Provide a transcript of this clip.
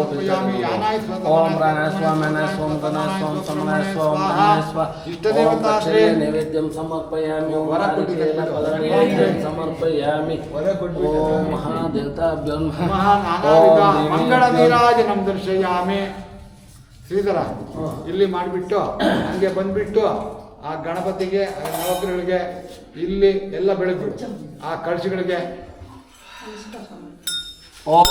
ಸಮರ್ಪಯಾಮಿ ಯಾನಾಯ ಓಂ ಪ್ರಾಣಾಯ ಸ್ವ ಮನಾಯ ಸ್ವಂ ಗಣಾಯ ಸ್ವಂ ಸಮನಾಯ ಸ್ವಂ ಮನಾಯ ಸ್ವ ಇಷ್ಟದೇವತಾಶ್ರೇ ನೈವೇದ್ಯಂ ಸಮರ್ಪಯಾಮಿ ಓಂ ನೈವೇದ್ಯಂ ಸಮರ್ಪಯಾಮಿ ಓಂ ಮಹಾದೇವತಾಭ್ಯೋ ನಮಃ ನಾನಾವಿಧ ಮಂಗಳ ನೀರಾಜನಂ ದರ್ಶಯಾಮಿ. ಶ್ರೀಧರ ಇಲ್ಲಿ ಮಾಡಿಬಿಟ್ಟು ಹಂಗೆ ಬಂದ್ಬಿಟ್ಟು ಆ ಗಣಪತಿಗೆ ನವಗ್ರಹಗಳಿಗೆ ಇಲ್ಲಿ ಎಲ್ಲ ಬೆಳಗ್ಬಿಟ್ಟು ಆ ಕಳಶಗಳಿಗೆ ಓಂ